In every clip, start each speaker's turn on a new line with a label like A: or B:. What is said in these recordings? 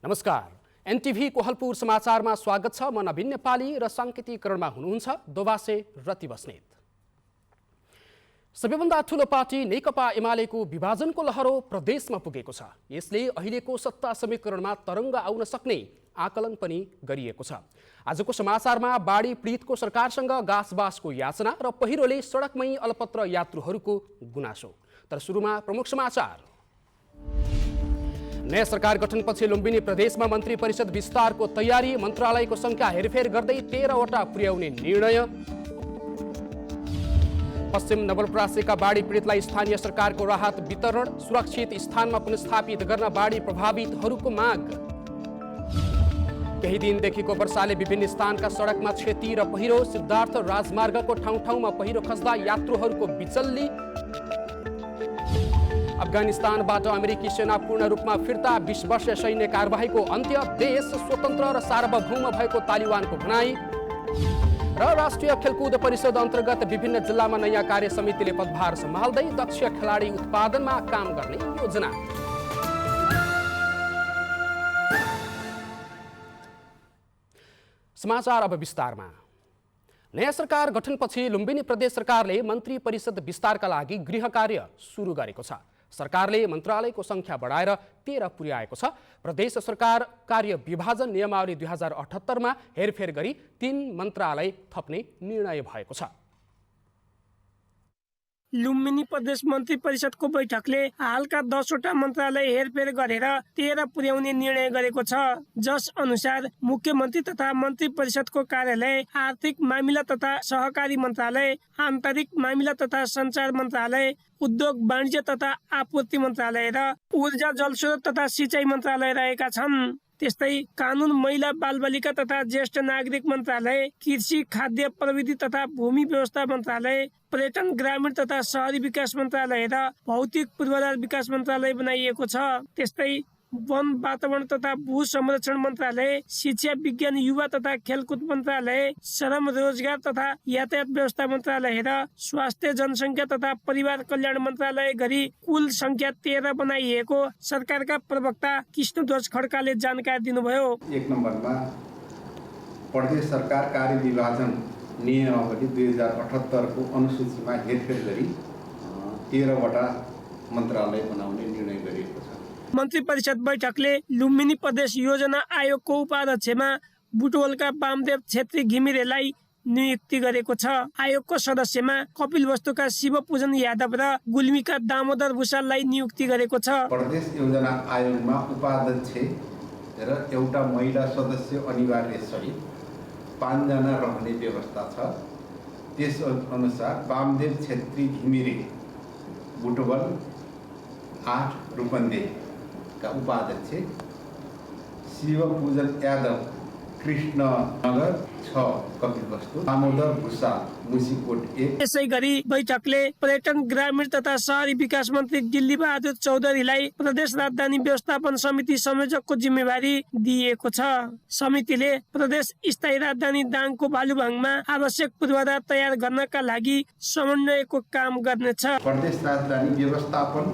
A: नमस्कार, एनटिभी कोहलपुर समाचारमा स्वागत छ। म नवीन नेपाली र साङ्केतिकरणमा हुनुहुन्छ दोबासे रति बस्नेत। सबैभन्दा ठूलो पार्टी नेकपा एमालेको विभाजनको लहरो प्रदेशमा पुगेको छ। यसले अहिलेको सत्ता समीकरणमा तरङ्ग आउन सक्ने आकलन पनि गरिएको छ। आजको समाचारमा बाढी पीडितको सरकारसँग गाँसबासको याचना र पहिरोले सडकमै अलपत्र यात्रुहरूको गुनासो। तर सुरुमा प्रमुख समाचार। नयाँ सरकार गठनपछि लुम्बिनी प्रदेशमा मन्त्री परिषद विस्तारको तयारी। मन्त्रालयको संख्या हेरफेर गर्दै 13वटा पुर्याउने निर्णय। पश्चिम नवलपरासीका बाढी पीडितलाई स्थानीय सरकारको राहत वितरण। सुरक्षित स्थानमा पुनर्स्थापित गर्न बाढी प्रभावितहरूको माग। केही दिनदेखिको वर्षाले विभिन्न स्थानका सडकमा क्षति र पहिरो। सिद्धार्थ राजमार्गको ठाउँ ठाउँमा पहिरो खस्दा यात्रुहरूको बिचल्ली। अफगानिस्तानबाट अमेरिकी सेना पूर्ण रूपमा फिर्ता। 20 वर्षीय सैन्य कारबाहीको अन्त्य। देश स्वतन्त्र र सार्वभौम भएको तालिबानको भनाई। र राष्ट्रिय खेलकुद परिषद अन्तर्गत विभिन्न जिल्लामा नयाँ कार्य समितिले पदभार सम्हाल्दै दक्ष खेलाडी उत्पादनमा काम गर्ने योजना। समाचार अब विस्तारमा। नयाँ सरकार गठनपछि लुम्बिनी प्रदेश सरकारले मन्त्री परिषद विस्तारका लागि गृह कार्य सुरु गरेको छ। सरकारले मन्त्रालयको संख्या बढाएर 13 पुर्याएको छ। प्रदेश सरकार कार्य विभाजन नियमावली 2078 मा हेरफेर गरी 3 मन्त्रालय थप्ने निर्णय भएको छ।
B: लुम्बिनी प्रदेश मन्त्री परिषदको बैठकले हालका 10वटा मन्त्रालय हेरफेर गरेर 13 पुर्याउने निर्णय गरेको छ। जस अनुसार मुख्यमन्त्री तथा मन्त्री परिषदको कार्यालय, आर्थिक मामिला तथा सहकारी मन्त्रालय, आन्तरिक मामिला तथा सञ्चार मन्त्रालय, उद्योग वाणिज्य तथा आपूर्ति मन्त्रालय र ऊर्जा जलस्रोत तथा सिँचाइ मन्त्रालय रहेका छन्। त्यस्तै कानुन, महिला बालबालिका तथा ज्येष्ठ नागरिक मन्त्रालय, कृषि, खाद्य प्रविधि तथा भूमि व्यवस्था मन्त्रालय, पर्यटन, ग्रामीण तथा शहरी विकास मन्त्रालय र भौतिक पूर्वाधार विकास मन्त्रालय बनाइएको छ। त्यस्तै वन, वातावरण तथा भू संरक्षण मन्त्रालय, शिक्षा, विज्ञान, युवा तथा खेलकुद मन्त्रालय, श्रम, रोजगार तथा यातायात व्यवस्था मन्त्रालय र स्वास्थ्य, जनसङ्ख्या तथा परिवार कल्याण मन्त्रालय गरी कुल संख्या 13 बनाइएको सरकारका प्रवक्ता कृष्णध्वज खड्काले जानकारी दिनुभयो।
C: 1 नम्बरमा प्रदेश सरकार कार्य विभाजन नियमावली 2078 को अनुसूचीमा हेरफेर गरी 13वटा मन्त्रालय बनाउने निर्णय गरिएको छ।
B: मन्त्री परिषद बैठकले लुम्बिनी प्रदेश योजना आयोगको उपाध्यक्षमा बुटवलका वामदेव छेत्री घिमिरेलाई नियुक्ति गरेको छ। आयोगको सदस्यमा कपिलवस्तुका शिवपूजन यादव र गुल्मीका दामोदर भूषाललाई नियुक्ति गरेको छ।
C: प्रदेश योजना आयोगमा उपाध्यक्ष र एउटा महिला सदस्य अनिवार्य सहित 5 जना रहने व्यवस्था छ। त्यस अनुसार वामदेव छेत्री घिमिरे बुटवल 8 रूपन्देही का उपाध्यक्ष, शिवपूजन यादव कृष्णनगर 6 कपिलवस्तु, दामोदर भूषाल मुसीकोट 1।
B: यसै गरी बैठकले पर्यटन, ग्रामीण तथा शहरी विकास मन्त्री दिल्ली बहादुर चौधरीलाई प्रदेश राजधानी व्यवस्थापन समिति संयोजकको जिम्मेवारी दिएको छ। समितिले प्रदेश स्थायी राजधानी दाङको भालुभाङमा आवश्यक पूर्वाधार तयार गर्नका लागि समन्वयको काम गर्नेछ।
C: प्रदेश राजधानी व्यवस्थापन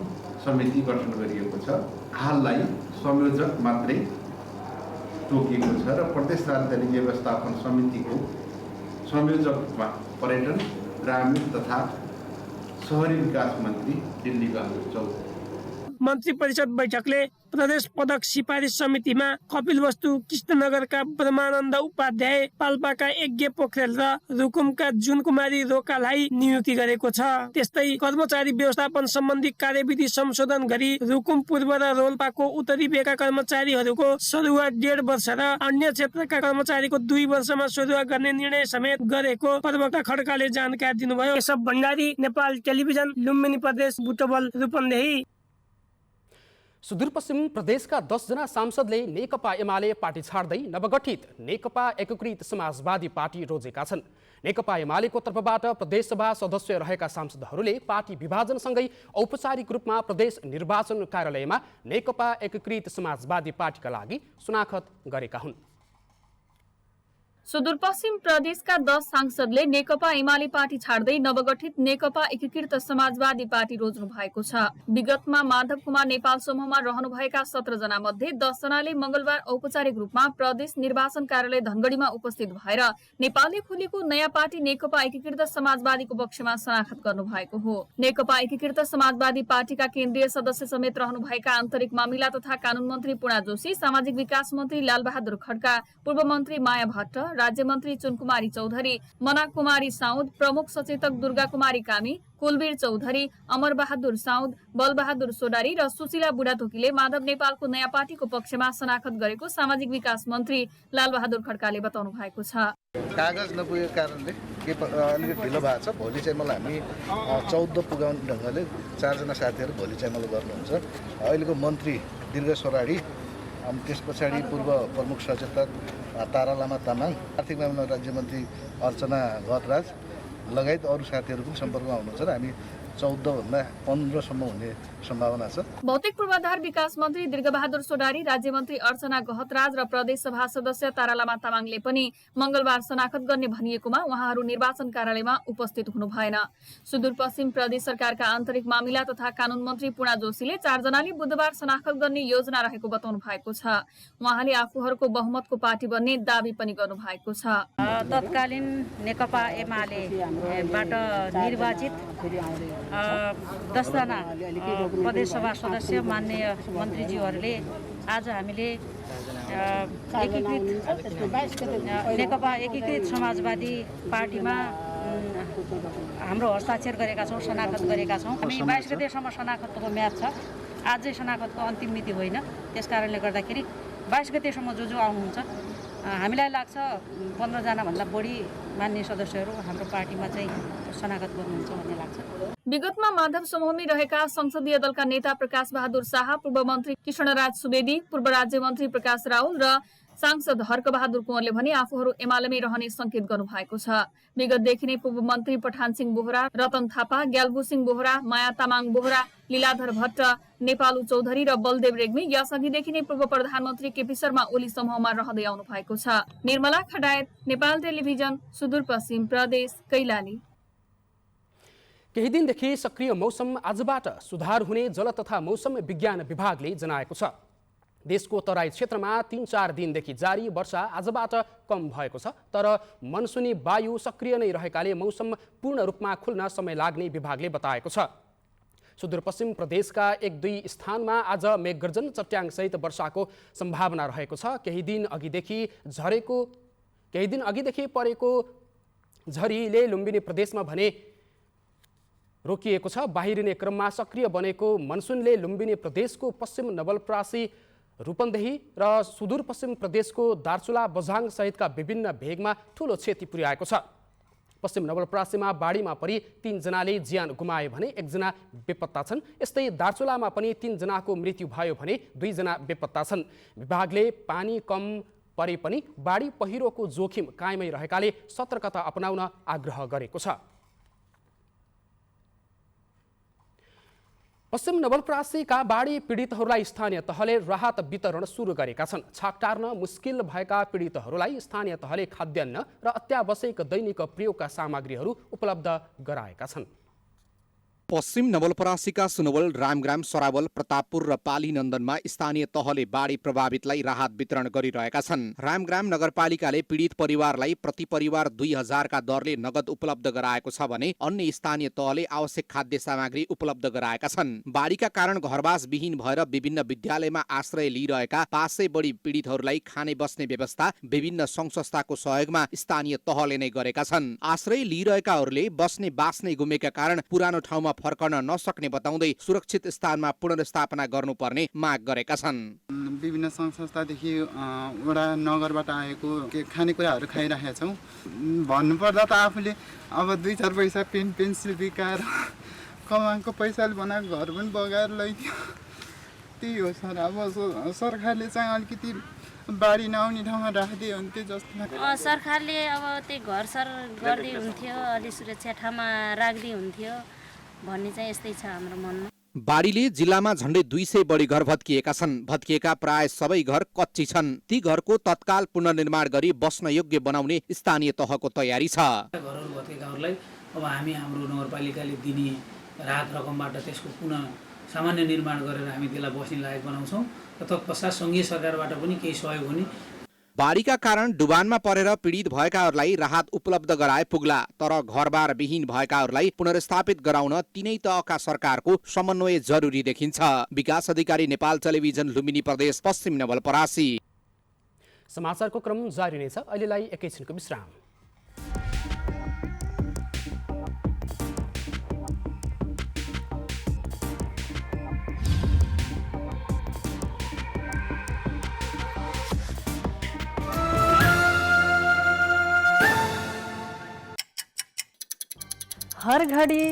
C: समिति गठन गरिएको छ। हाललाई संयोजक मात्रै तोकिएको छ र प्रदेश राजधानी व्यवस्थापन समितिको संयोजकमा पर्यटन, ग्रामीण तथा शहरी विकास मन्त्री दिल्ली बहादुर चौधरी।
B: मन्त्री परिषद बैठकले प्रदेश पदक सिफारिस समितिमा कपिलवस्तु, कृष्णनगरका ब्रह्मानन्द उपाध्याय, पाल्पाका यज्ञ पोखरेल र रुकुमका जुनकुमारी रोकालाई नियुक्ति गरेको छ। त्यस्तै कर्मचारी व्यवस्थापन सम्बन्धी कार्यविधि संशोधन गरी रुकुम पूर्व र रोल्पाको उत्तरी भेगका कर्मचारीहरूको सरुवा 1.5 वर्ष र अन्य क्षेत्रका कर्मचारीको 2 वर्षमा सरुवा गर्ने निर्णय समेत गरेको प्रवक्ता खड्काले जानकारी दिनुभयो। केशव भण्डारी, नेपाल टेलिभिजन, लुम्बिनी प्रदेश, बुटवल, रूपन्देही।
A: सुदूरपश्चिम प्रदेशका 10 जना सांसदले नेकपा एमाले पार्टी छाड्दै नवगठित नेकपा एकीकृत समाजवादी पार्टी रोजेका छन्। नेकपा एमालेको तर्फबाट प्रदेशसभा सदस्य रहेका सांसदहरूले पार्टी विभाजनसँगै औपचारिक रूपमा प्रदेश निर्वाचन कार्यालयमा नेकपा एकीकृत समाजवादी पार्टीका लागि सुनाखत गरेका हुन्।
D: सुदूरपश्चिम प्रदेशका 10 सांसदले नेकपा एमाले पार्टी छाड्दै नवगठित नेकपा एकीकृत समाजवादी पार्टी रोज्नु भएको छ। विगतमा माधव कुमार नेपाल समूहमा रहनुभएका 17 जना मध्ये 10 जनाले मंगलबार औपचारिक रूपमा प्रदेश निर्वाचन कार्यालय धनगढ़ीमा उपस्थित भएर नेपालले खोलेको नयाँ पार्टी नेकपा एकीकृत समाजवादीको पक्षमा शनाखत गर्नु भएको हो। नेकपा एकीकृत समाजवादी पार्टीका केन्द्रीय सदस्य समेत रहनुभएका आन्तरिक मामिला तथा कानून मन्त्री पूर्णा जोशी, सामाजिक विकास मन्त्री लालबहादुर खड्का, पूर्व मन्त्री माया भट्ट, राज्य मन्त्री चुनकुमारी चौधरी, मना कुमारी साउद, प्रमुख सचेतक दुर्गा कुमारी कामी, कुलवीर चौधरी, अमर बहादुर साउद, बलबहादुर सोडारी र सुशीला बुढाथोकीले माधव नेपालको नयाँ पार्टीको पक्षमा शनाखत गरेको सामाजिक विकास मन्त्री लालबहादुर खड्काले बताउनु भएको छ।
E: कागज नपुगेको कारणले अलिकति ढिलो भएको छ। भोलि चाहिँ मलाई हामी 14 पुगाउने ढङ्गले 4 जना साथीहरू भोलि चाहिँ मलाई गर्नुहुन्छ। अहिलेको मन्त्री दीर्घ सोराडी, अनि त्यस पछाडि पूर्व प्रमुख सचेतक तारा लामा तामाङ, आर्थिक मामिला राज्य मन्त्री अर्चना गतराज लगायत अरू साथीहरू पनि सम्पर्कमा हुनुहुन्छ र हामी 14 भन्दा 15 सम्म हुने सम्भावना छ।
D: भौतिक पूर्वाधार विकास मन्त्री दीर्घबहादुर सोडारी, राज्य मन्त्री अर्चना गहतराज र प्रदेश सभा सदस्य तारा लामा तामाङले पनि मंगलबार शनाखत गर्ने भनिएकोमा उहाँहरू निर्वाचन कार्यालयमा उपस्थित हुनु भएन। सुदूरपश्चिम प्रदेश सरकारका आन्तरिक मामिला तथा कानून मन्त्री पूर्णा जोशीले 4 जनाले बुधबार शनाखत गर्ने योजना रहेको बताउनु भएको छ। उहाँले आफूहरूको बहुमतको पार्टी बन्ने दावी पनि गर्नु भएको छ।
F: तत्कालीन नेकपा एमालेबाट निर्वाचित 10 जना प्रदेश सभा सदस्य माननीय मन्त्रीज्यूहरूले आज हामीले नेकपा एकीकृत समाजवादी पार्टीमा हाम्रो हस्ताक्षर गरेका छौँ, शनाखत गरेका छौँ। हामी 22 गतेसम्म शनाखतको म्याद छ। आजै शनाखतको अन्तिम मिति होइन, त्यस कारणले गर्दाखेरि 22 गतेसम्म जो आउनुहुन्छ हामीलाई लाग्छ 15 जनाभन्दा बढी मान्य सदस्यहरू हाम्रो पार्टीमा चाहिँ शनाखत गर्नुहुन्छ भन्ने लाग्छ।
D: विगतमा माधव समूहमै रहेका संसदीय दलका नेता प्रकाश बहादुर शाह, पूर्व मन्त्री कृष्णराज सुवेदी, पूर्व राज्य मन्त्री प्रकाश राउल र सांसद हर्क बहादुर कुँवरले भने आफूहरू एमालेमै रहने संकेत गर्नु भएको छ। विगतदेखि नै पूर्व मन्त्री पठान सिंह बोहरा, रतन थापा, ग्याल्बु सिंह बोहरा, माया तामाङ बोहरा, लीलाधर भट्ट, नेपालु चौधरी र बलदेव रेग्मी यसअघिदेखि नै पूर्व प्रधानमन्त्री केपी शर्मा ओली समूहमा रहँदै आउनु भएको छ। निर्मला खडायत, नेपाल टेलिभिजन, सुदूरपश्चिम प्रदेश, कैलाली।
A: केही दिनदेखि सक्रिय मौसम आजबाट सुधार हुने जल तथा मौसम विज्ञान विभागले जनाएको छ। देशको तराई क्षेत्रमा 3-4 दिनदेखि जारी वर्षा आजबाट कम भएको छ, तर मनसुनी वायु सक्रिय नै रहेकाले मौसम पूर्ण रूपमा खुल्न समय लाग्ने विभागले बताएको छ। सुदूरपश्चिम प्रदेशका 1-2 स्थानमा आज मेघगर्जन चट्याङसहित वर्षाको सम्भावना रहेको छ। केही दिन अघिदेखि परेको झरीले लुम्बिनी प्रदेशमा भने रोकिएको छ। बाहिरिने क्रममा सक्रिय बनेको मनसुनले लुम्बिनी प्रदेशको पश्चिम नवलपरासी, रूपन्देही र सुदूरपश्चिम प्रदेशको दार्चुला, बझाङ सहितका विभिन्न भेगमा ठूलो क्षति पुर्याएको छ। पश्चिम नवलपरासीमा बाढीमा परि 3 जनाले ज्यान गुमाए भने 1 जना बेपत्ता छन्। यस्तै दार्चुलामा पनि 3 जनाको मृत्यु भयो भने 2 जना बेपत्ता छन्। विभागले पानी कम परे पनि बाढी पहिरोको जोखिम कायमै रहेकाले सतर्कता अपनाउन आग्रह गरेको छ। पश्चिम नवलपरासीका बाढी पीडितहरूलाई स्थानीय तहले राहत वितरण सुरु गरेका छन्। छाक टार्न मुस्किल भएका पीडितहरूलाई स्थानीय तहले खाद्यान्न र अत्यावश्यक दैनिक प्रयोगका सामग्रीहरू उपलब्ध गराएका छन्।
G: पश्चिम नवलपरासीका सुनवल, रामग्राम, सरावल, प्रतापपुर र पाली नन्दनमा स्थानीय तहले बाढी प्रभावितलाई राहत वितरण गरिरहेका छन्। रामग्राम नगरपालिकाले पीडित परिवारलाई प्रति परिवार 2000 का दरले नगद उपलब्ध गराएको छ भने अन्य स्थानीय तहले आवश्यक खाद्य सामग्री उपलब्ध गराएका छन्। बाढीका कारण घरबास विहीन भएर विभिन्न विद्यालयमा आश्रय लिइरहेका 500 बढी पीडितहरूलाई खाने बस्ने व्यवस्था विभिन्न सङ्घ संस्थाको सहयोगमा स्थानीय तहले नै गरेका छन्। आश्रय लिइरहेकाहरूले बस्ने बास्ने गुमेका कारण पुरानो ठाउँमा फर्कन नसक्ने बताउँदै सुरक्षित स्थानमा पुनर्स्थापना गर्नुपर्ने माग गरेका छन्।
H: विभिन्न सङ्घ संस्थादेखि वडा नगरबाट आएको खानेकुराहरू खाइरहेका छौँ। भन्नुपर्दा त आफूले अब 2-4 पैसा पेन्सिल बिकाएर कमाएको पैसाले बनाएको घर पनि बगाएर लैदियो। त्यही हो सर। अब सरकारले चाहिँ अलिकति बाढी नआउने ठाउँमा राखिदियो हुन्थ्यो जस्तो लाग्छ।
I: सरकारले अब त्यही घर सर गर्दै हुन्थ्यो, अलि सुरक्षा ठाउँमा राख्दै हुन्थ्यो भन्ने चाहिँ यस्तै छ हाम्रो मनमा।
G: बाढीले जिल्लामा झण्डै 200 बढी घर भत्किएका छन्। भत्किएका प्राय सबै घर कच्ची छन्। ती घरको तत्काल पुनर्निर्माण गरी बस्न योग्य बनाउने स्थानीय तहको तयारी छ।
J: घरहरू भत्केकाहरूलाई अब हामी हाम्रो नगरपालिकाले दिने राहत रकमबाट त्यसको पुनः सामान्य निर्माण गरेर हामी त्यसलाई बस्ने लायक बनाउँछौँ र तत्पश्चात सङ्घीय सरकारबाट पनि केही सहयोग हुने।
G: बाढीका कारण डुबानमा परेर पीडित भएकाहरूलाई राहत उपलब्ध गराए पुग्ला, तर घरबार विहीन भएकाहरूलाई पुनर्स्थापित गराउन तिनै तहका सरकारको समन्वय जरुरी देखिन्छ। विकास अधिकारी, नेपाल टेलिभिजन, लुम्बिनी प्रदेश, पश्चिम नवलपरासी।
A: समाचारको क्रम जारी नै छ। अहिलेलाई एकैछिनको विश्राम।
K: हर घड़ी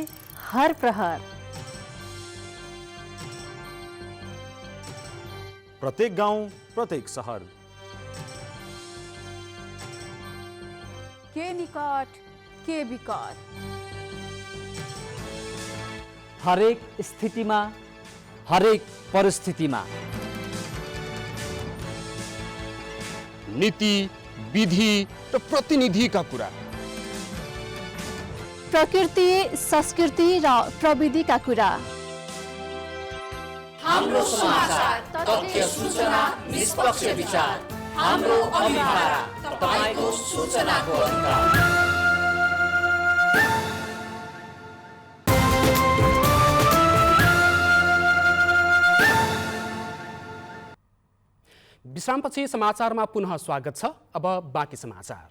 K: हर प्रहर,
L: प्रत्येक गाउँ, प्रत्येक सहर,
K: के निकट के विकट,
M: हरेक स्थितिमा, हरेक परिस्थितिमा
A: नीति, विधि र प्रतिनिधिका कुरा,
K: प्रकृति, संस्कृति र प्रविधिका कुरा,
N: हाम्रो समाचार, तथ्य, सूचना, निष्पक्ष विचार, हाम्रो अभिभारा, तपाईको सूचनाको अधिकार।
A: विश्रामपछि समाचारमा पुनः स्वागत छ। अब बाँकी समाचार।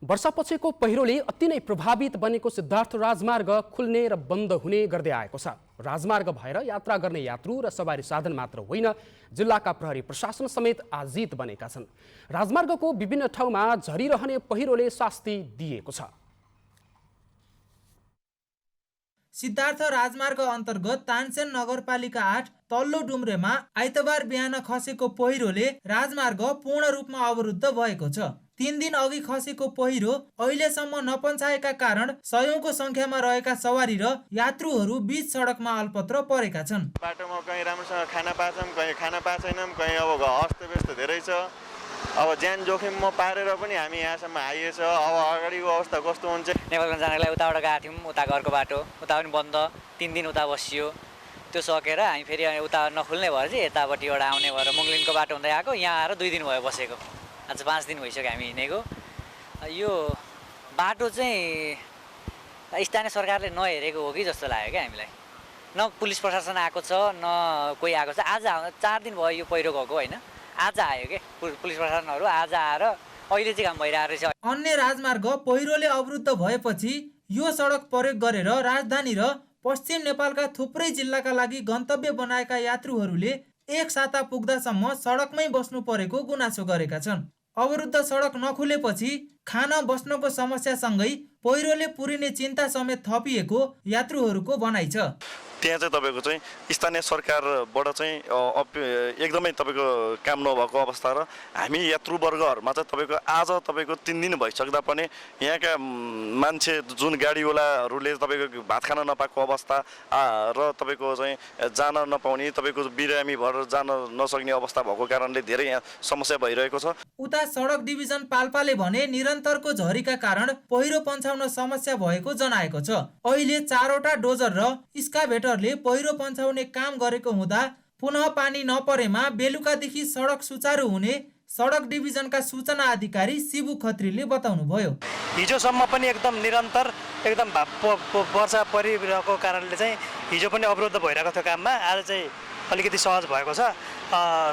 A: वर्षापछिको पहिरोले अति नै प्रभावित बनेको सिद्धार्थ राजमार्ग खुल्ने र बन्द हुने गर्दै आएको छ। राजमार्ग भएर यात्रा गर्ने यात्रु र सवारी साधन मात्र होइन, जिल्लाका प्रहरी प्रशासन समेत आजित बनेका छन्। राजमार्गको विभिन्न ठाउँमा झरिरहने पहिरोले शास्ति दिएको छ।
O: सिद्धार्थ राजमार्ग अन्तर्गत तानसेन नगरपालिका 8 तल्लो डुम्रेमा आइतबार बिहान खसेको पहिरोले राजमार्ग पूर्ण रूपमा अवरुद्ध भएको छ। 3 दिन अघि खसेको पहिरो अहिलेसम्म नपन्छाएका कारण सयौंको संख्यामा रहेका सवारी र यात्रुहरू बीच सडकमा अल्पत्र परेका छन्।
P: बाटोमा कहीँ राम्रोसँग खाना पाछौँ, कहीँ खाना पाछैनौँ, कहीँ अब अस्तव्यस्त धेरै छ। अब ज्यान जोखिममा पारेर पनि हामी यहाँसम्म आइएछ। अब अगाडिको अवस्था कस्तो हुन्छ?
Q: नेपालगञ्ज जानलाई उताबाट गएको थियौँ, उता घरको बाटो उता पनि बन्द, 3 दिन उता बसियो। त्यो सकेर हामी फेरि उता नखुल्ने भएर चाहिँ यतापट्टिबाट आउने भएर मुङ्लिनको बाटो हुँदै आएको, यहाँ आएर 2 दिन भयो बसेको। आज 5 दिन भइसक्यो हामी हिँडेको। यो बाटो चाहिँ स्थानीय सरकारले नहेरेको हो कि जस्तो लाग्यो क्या हामीलाई। न पुलिस प्रशासन आएको छ, न कोही आएको छ। आज 4 दिन भयो यो पहिरो गएको होइन, आज आयो के पुलिस प्रशासनहरू आज आएर अहिले चाहिँ काम भइरहेको रहेछ।
O: अन्य राजमार्ग पहिरोले अवरुद्ध भएपछि यो सडक प्रयोग गरेर राजधानी र पश्चिम नेपालका थुप्रै जिल्लाका लागि गन्तव्य बनाएका यात्रुहरूले एक साता पुग्दासम्म सडकमै बस्नु परेको गुनासो गरेका छन्। अवरुद्ध सडक नखुलेपछि खान बस्नको समस्यासँगै पहिरोले पुरिने चिन्ता समेत थपिएको यात्रुहरूको भनाइ छ।
P: त्यहाँ चाहिँ तपाईँको चाहिँ स्थानीय सरकारबाट चाहिँ एकदमै तपाईँको काम नभएको अवस्था र हामी यात्रुवर्गहरूमा चाहिँ तपाईँको आज तपाईँको 3 दिन भइसक्दा पनि यहाँका मान्छे जुन गाडीवालाहरूले तपाईँको भात खान नपाएको अवस्था र तपाईँको चाहिँ जान नपाउने, तपाईँको बिरामी भएर जान नसक्ने अवस्था भएको कारणले धेरै यहाँ समस्या भइरहेको छ।
O: उता सडक डिभिजन पाल्पाले भने निरन्तरको झरीका कारण पहिरो पन्छाउन समस्या भएको जनाएको छ। अहिले 4वटा डोजर र स्काभेटरले पहिरो पन्छाउने काम गरेको हुँदा पुनः पानी नपरेमा बेलुकादेखि सडक सुचारू हुने सडक डिभिजनका सूचना अधिकारी शिबु खत्रीले बताउनुभयो।
R: हिजोसम्म पनि एकदम निरन्तर एकदम वर्षा परिरहेको कारणले चाहिँ हिजो पनि अवरुद्ध भइरहेको थियो काममा। आज चाहिँ अलिकति सहज भएको छ।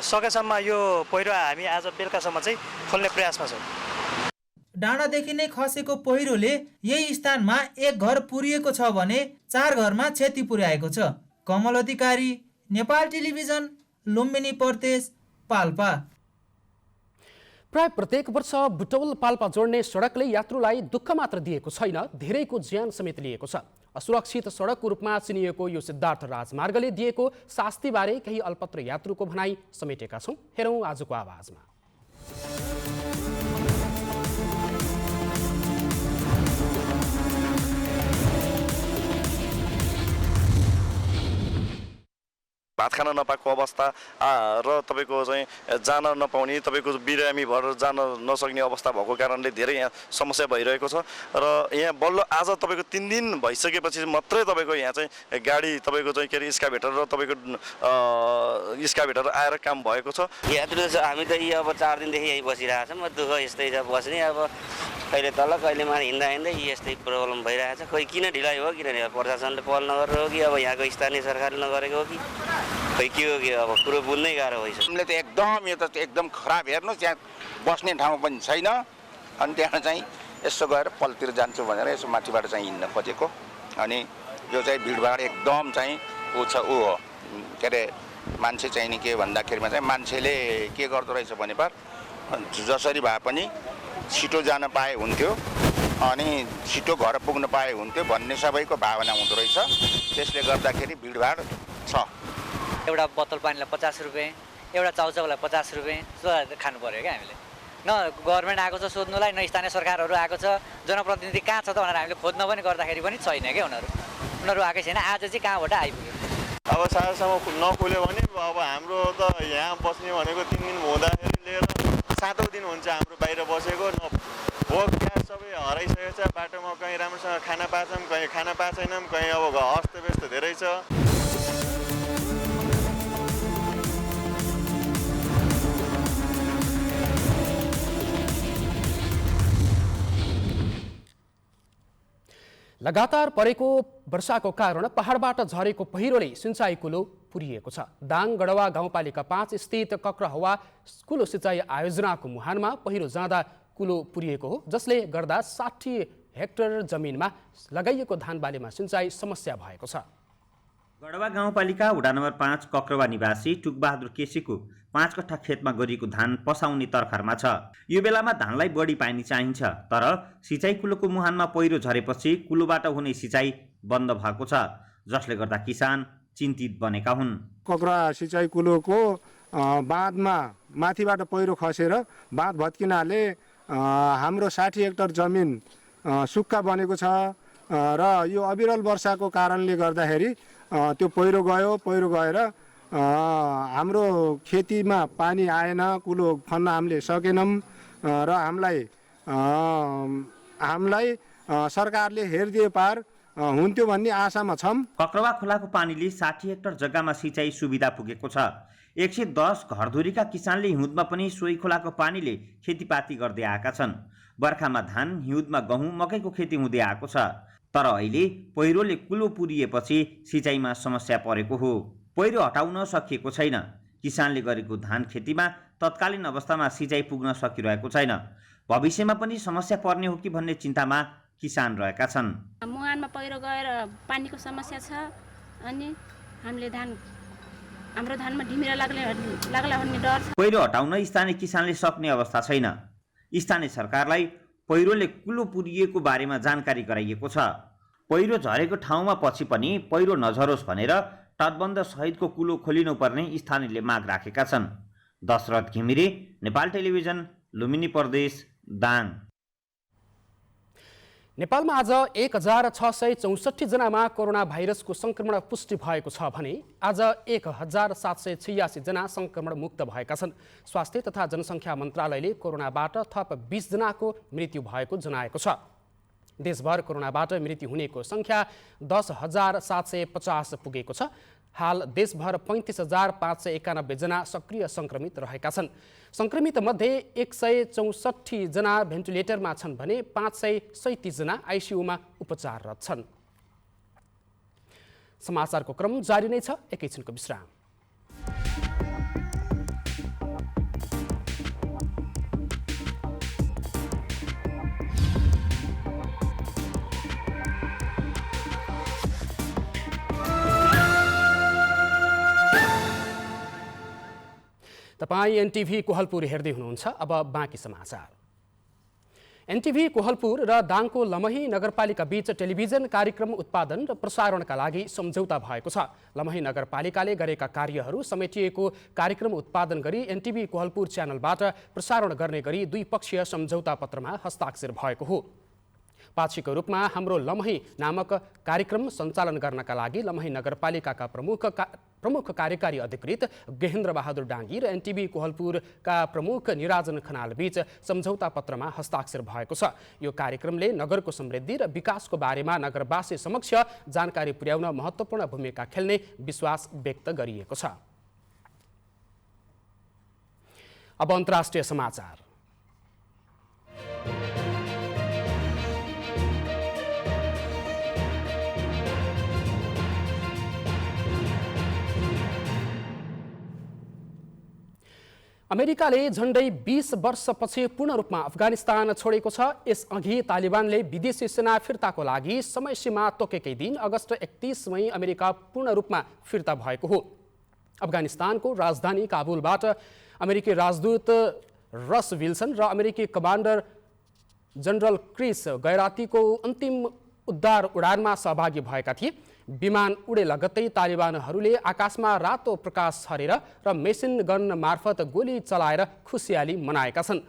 R: सकेसम्म यो पहिरो हामी आज बेलुकासम्म चाहिँ खोल्ने प्रयासमा छौँ।
O: डाँडादेखि नै खसेको पहिरोले यही स्थानमा एक घर पुरिएको छ भने 4 घरमा क्षति पुर्याएको छ। कमल अधिकारी, नेपाल टेलिभिजन, लुम्बिनी प्रदेश, पाल्पा।
A: प्राय प्रत्येक वर्ष बुटवल पाल्पा जोड्ने सडकले यात्रुलाई दुःख मात्र दिएको छैन, धेरैको ज्यान समेत लिएको छ। असुरक्षित सडकको रूपमा चिनिएको यो सिद्धार्थ राजमार्गले दिएको शास्तिबारे केही अल्पत्र यात्रुको भनाइ समेटेका छौँ। हेरौँ आजको आवाजमा।
P: भात खान नपाएको अवस्था र तपाईँको चाहिँ जान नपाउने, तपाईँको बिरामी भएर जान नसक्ने अवस्था भएको कारणले धेरै यहाँ समस्या भइरहेको छ। र यहाँ बल्ल आज तपाईँको 3 दिन भइसकेपछि मात्रै तपाईँको यहाँ चाहिँ गाडी तपाईँको चाहिँ के अरे स्काभेटर र तपाईँको स्काभेटर आएर काम भएको छ।
S: यात्रु हामी त यही अब 4 दिनदेखि यही बसिरहेको छौँ। दुःख यस्तै छ बस्ने, अब कहिले तल कहिले माथि हिँड्दा हिँड्दै यस्तै प्रब्लम भइरहेको छ। खोइ किन ढिलाइ हो, किन प्रशासनले पहल नगरेर हो कि अब यहाँको स्थानीय सरकारले नगरेको हो कि खोइ के हो कि अब कुरो बुझ्नै गाह्रो भइसक्यो।
T: हामीले त एकदम यो त एकदम खराब, हेर्नुहोस् यहाँ बस्ने ठाउँ पनि छैन। अनि त्यहाँ चाहिँ यसो गएर पलतिर जान्छु भनेर यसो माथिबाट चाहिँ हिँड्न खोजेको। अनि यो चाहिँ भिडभाड एकदम चाहिँ ऊ छ, ऊ हो के अरे मान्छे चाहिँ नि के भन्दाखेरिमा चाहिँ मान्छेले के गर्दो रहेछ भने पर जसरी भए पनि छिटो जान पाए हुन्थ्यो अनि छिटो घर पुग्न पाए हुन्थ्यो भन्ने सबैको भावना हुँदो रहेछ। त्यसले गर्दाखेरि भिडभाड छ।
Q: एउटा बोतल पानीलाई 50 रुपियाँ, एउटा चाउचाउलाई 50 रुपियाँ खानु पर्यो क्या हामीले। न गभर्मेन्ट आएको छ सोध्नुलाई, न स्थानीय सरकारहरू आएको छ। जनप्रतिनिधि कहाँ छ त भनेर हामीले खोज्न पनि गर्दाखेरि पनि छैन क्या उनीहरू आएकै छैन। आज चाहिँ कहाँबाट आइपुग्यो।
U: अब साँझसम्म नखुल्यो भने अब हाम्रो त यहाँ बस्ने भनेको 3 दिन हुँदाखेरि लिएर 7औं दिन हुन्छ हाम्रो बाहिर बसेको। भोक ग्यास सबै हराइसकेको छ। बाटोमा कहीँ राम्रोसँग खाना पाछौँ, कहीँ खाना पाछैनौँ, कहीँ अब अस्तव्यस्त धेरै छ।
A: लगातार परेको वर्षाको कारण पहाडबाट झरेको पहिरोले सिंचाई कुलो पुरिएको छ। दाङ गढवा गाउँपालिका 5 स्थित कक्रहवा कुलो सिंचाई आयोजनाको मुहानमा पहिरो जाँदा कुलो पुरिएको हो, जसले गर्दा 60 हेक्टर जमिनमा लगाइएको धानबालीमा सिंचाई समस्या भएको छ।
V: गढवा गाउँपालिका वडा नम्बर 5 कक्रवा निवासी टुकबहादुर केसीको 5 कट्ठा खेतमा गरिएको धान पसाउने तर्खरमा छ। यो बेलामा धानलाई बढी पानी चाहिन्छ, तर सिँचाइ कुलोको मुहानमा पहिरो झरेपछि कुलोबाट हुने सिँचाइ बन्द भएको छ, जसले गर्दा किसान चिन्तित बनेका हुन्।
W: कक्रवा सिँचाइ कुलोको बाँधमा माथिबाट पहिरो खसेर बाँध भत्किनाले हाम्रो 60 हेक्टर जमिन सुक्खा बनेको छ र यो अविरल वर्षाको कारणले गर्दाखेरि त्यो पहिरो गएर हाम्रो खेतीमा पानी आएन, कुलो खन्न हामीले सकेनौँ र हामीलाई सरकारले हेरिदिए पार हुन्थ्यो भन्ने आशामा छौँ।
V: कक्रवा खोलाको पानीले 60 हेक्टर जग्गामा सिँचाइ सुविधा पुगेको छ। 110 घरधुरीका किसानले हिउँदमा पनि सोही खोलाको पानीले खेतीपाती गर्दै आएका छन्। बर्खामा धान, हिउँदमा गहुँ, मकैको खेती हुँदै आएको छ। तर अहिले पहिरोले कुलो पुरिएपछि सिँचाइमा समस्या परेको हो। पहिरो हटाउन सकिएको छैन। किसानले गरेको धान खेतीमा तत्कालीन अवस्थामा सिँचाइ पुग्न सकिरहेको छैन। भविष्यमा पनि समस्या पर्ने हो कि भन्ने चिन्तामा किसान रहेका छन्।
I: मुहानमा पहिरो गएर पानीको समस्या छ अनि हामीले हाम्रो धानमा ढिमिरा लाग्ला भन्ने डर छ।
V: पहिरो हटाउन स्थानीय किसानले सक्ने अवस्था छैन। स्थानीय सरकारलाई पहिरोले कुलो पुरिएको बारेमा जानकारी गराइएको छ। पहिरो झरेको ठाउँमा पछि पनि पहिरो नझरोस् भनेर तटबन्ध सहितको कुलो खोलिनुपर्ने स्थानीयले माग राखेका छन्। दशरथ घिमिरे, नेपाल टेलिभिजन, लुम्बिनी प्रदेश, दाङ।
A: नेपालमा आज 1664 जनामा कोरोना भाइरसको संक्रमण पुष्टि भएको छ भने आज 1786 जना संक्रमण मुक्त भएका छन्। स्वास्थ्य तथा जनसङ्ख्या मन्त्रालयले कोरोनाबाट थप 20 जनाको मृत्यु भएको जनाएको छ। देशभर कोरोनाबाट मृत्यु हुनेको सङ्ख्या 10,750 पुगेको छ। हाल देशभर 35,591 जना सक्रिय सङ्क्रमित रहेका छन्। सङ्क्रमित मध्ये 164 जना भेन्टिलेटरमा छन् भने 537 जना आइसियुमा उपचाररत छन्। समाचारको क्रम जारी नै छ, एकैछिनको विश्राम। तपाईँ एनटिभी कोहलपुर हेर्दै हुनुहुन्छ। अब बाँकी समाचार। एनटिभी कोहलपुर र दाङको लमही नगरपालिका बीच टेलिभिजन कार्यक्रम उत्पादन र प्रसारणका लागि सम्झौता भएको छ। लमही नगरपालिकाले गरेका कार्यहरू समेटिएको कार्यक्रम उत्पादन गरी एनटिभी कोहलपुर च्यानलबाट प्रसारण गर्ने गरी द्विपक्षीय सम्झौता पत्रमा हस्ताक्षर भएको हो। पाक्षिक रूपमा हाम्रो लमही नामक कार्यक्रम सञ्चालन गर्नका लागि लमही नगरपालिकाका प्रमुख कार्यकारी अधिकृत गेहेन्द्र बहादुर डाङ्गी र एनटिबी कोहलपुरका प्रमुख निराजन खनाल बीच सम्झौता पत्रमा हस्ताक्षर भएको छ। यो कार्यक्रमले नगरको समृद्धि र विकासको बारेमा नगरवासी समक्ष जानकारी पुर्याउन महत्त्वपूर्ण भूमिका खेल्ने विश्वास व्यक्त गरिएको छ। अब अन्तर्राष्ट्रिय समाचार। अमेरिकाले झण्डै 20 वर्षपछि पूर्ण रूपमा अफगानिस्तान छोडेको छ। यसअघि तालिबानले विदेशी सेना फिर्ताको लागि समयसीमा तोकेकै दिन अगस्त 31 मई अमेरिका पूर्ण रूपमा फिर्ता भएको हो। अफगानिस्तानको राजधानी काबुलबाट अमेरिकी राजदूत रस विल्सन र अमेरिकी कमान्डर जनरल क्रिस गैरातीको अन्तिम उद्धार उडानमा सहभागी भएका थिए। विमान उडे लगत्तै तालिबानहरूले आकाशमा रातो प्रकाश छरेर र मेसिन गन मार्फत गोली चलाएर खुसियाली मनाएका छन्।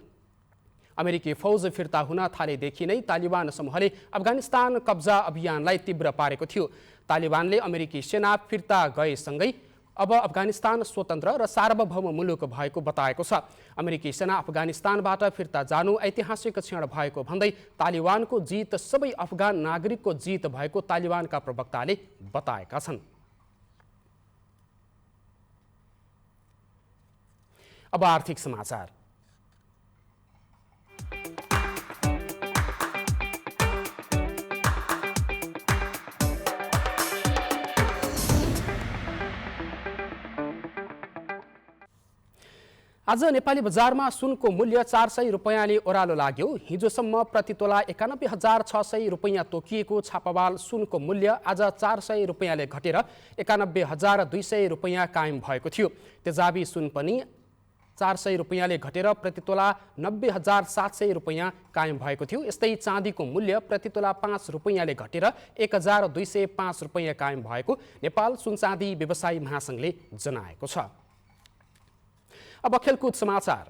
A: अमेरिकी फौज फिर्ता हुन थालेदेखि नै तालिबान समूहले अफगानिस्तान कब्जा अभियानलाई तीव्र पारेको थियो। तालिबानले अमेरिकी सेना फिर्ता गएसँगै अब अफगानिस्तान स्वतन्त्र र सार्वभौम मुलुक भएको बताएको छ। अमेरिकी सेना अफगानिस्तानबाट फिर्ता जानु ऐतिहासिक क्षण भएको भन्दै तालिबानको जित सबै अफगान नागरिकको जित भएको तालिबानका प्रवक्ताले बताएका छन्। अब आर्थिक समाचार। आज नेपाली बजारमा सुनको मूल्य 400 रुपैयाँले ओह्रालो लाग्यो। हिजोसम्म प्रतितोला 91,600 रुपैयाँ तोकिएको छापावाल सुनको मूल्य आज 400 रुपैयाँले घटेर 91,200 रुपैयाँ कायम भएको थियो। तेजाबी सुन पनि 400 रुपैयाँले घटेर प्रतितोला 90,700 रुपैयाँ कायम भएको थियो। यस्तै चाँदीको मूल्य प्रतितोला 5 रुपैयाँले घटेर 1,205 रुपैयाँ कायम भएको नेपाल सुनचाँदी व्यवसायी महासङ्घले जनाएको छ। अब खेलकुद समाचार।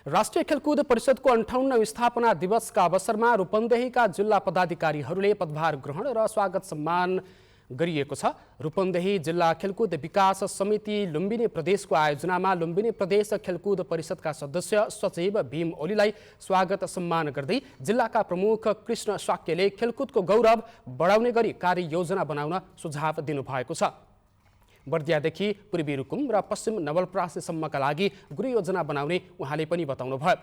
A: राष्ट्रिय खेलकुद परिषदको 58औं स्थापना दिवसका अवसरमा रूपन्देहीका जिल्ला पदाधिकारीहरूले पदभार ग्रहण र स्वागत सम्मान गरिएको छ। रूपन्देही जिल्ला खेलकुद विकास समिति लुम्बिनी प्रदेशको आयोजनामा लुम्बिनी प्रदेश खेलकुद परिषदका सदस्य सचिव भीम ओलीलाई स्वागत सम्मान गर्दै जिल्लाका प्रमुख कृष्ण शाक्यले खेलकुदको गौरव बढाउने गरी कार्ययोजना बनाउन सुझाव दिनुभएको छ। बर्दियादेखि पूर्वी रुकुम र पश्चिम नवलपरासीसम्मका लागि गृहयोजना बनाउने उहाँले पनि बताउनुभयो।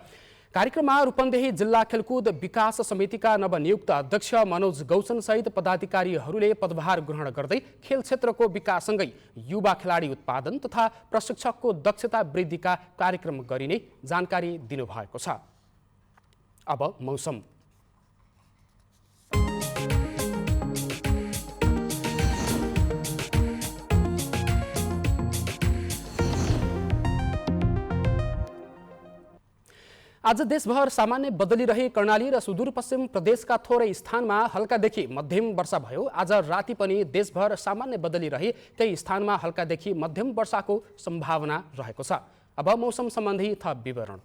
A: कार्यक्रममा रूपन्देही जिल्ला खेलकुद विकास समितिका नवनियुक्त अध्यक्ष मनोज गौचन सहित पदाधिकारीहरूले पदभार ग्रहण गर्दै खेल क्षेत्रको विकाससँगै युवा खेलाडी उत्पादन तथा प्रशिक्षकको दक्षता वृद्धिका कार्यक्रम गरिने जानकारी दिनुभएको छ। अब मौसम। आज देशभर सामान्य बदली रहे कर्णाली र सुदूरपश्चिम प्रदेशका थोरै स्थानमा हल्कादेखि मध्यम वर्षा भयो। आज राति पनि देशभर सामान्य बदली रहे केही स्थानमा हल्कादेखि मध्यम वर्षाको सम्भावना रहेको छ। अब मौसम सम्बन्धी थप विवरण।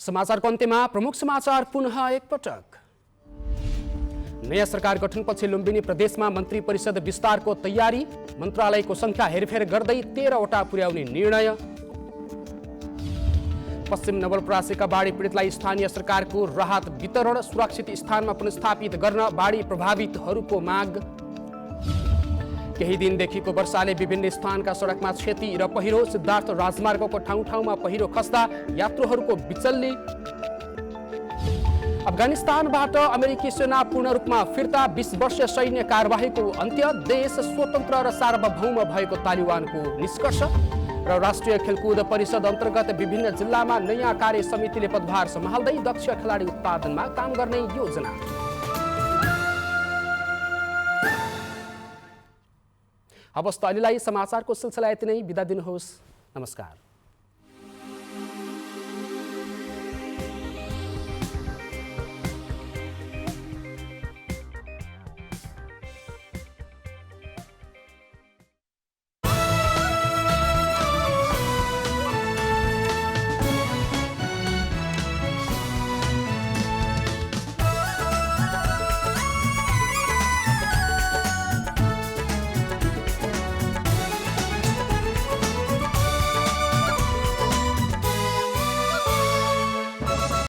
A: समाचारको अन्त्यमा प्रमुख समाचार पुनः एकपटक। नयाँ सरकार गठनपछि लुम्बिनी प्रदेशमा मन्त्री परिषद विस्तारको तयारी, मन्त्रालयको संख्या हेरफेर गर्दै 13वटा पुर्याउने निर्णय। पश्चिम नवलपरासीका बाढी पीडितलाई स्थानीय सरकारको राहत वितरण, सुरक्षित स्थानमा पुनर्स्थापित गर्न बाढी प्रभावितहरूको माग। केही दिनदेखिको वर्षाले विभिन्न स्थानका सडकमा क्षति र पहिरो। सिद्धार्थ राजमार्गको ठाउँ ठाउँमा पहिरो खस्दा यात्रुहरूको बिचल्ली। अफगानिस्तानबाट अमेरिकी सेना पूर्ण रूपमा फिर्ता। 20 वर्षीय सैन्य कार्यवाहीको अन्त्य। देश स्वतन्त्र र सार्वभौम भएको तालिबानको निष्कर्ष। र राष्ट्रिय खेलकुद परिषद अन्तर्गत विभिन्न जिल्लामा नयाँ कार्य समितिले पदभार सम्हाल्दै दक्ष खेलाडी उत्पादनमा काम गर्ने योजना। हवस् त अहिलेलाई समाचारको सिलसिला यति नै। बिदा दिनुहोस्। नमस्कार।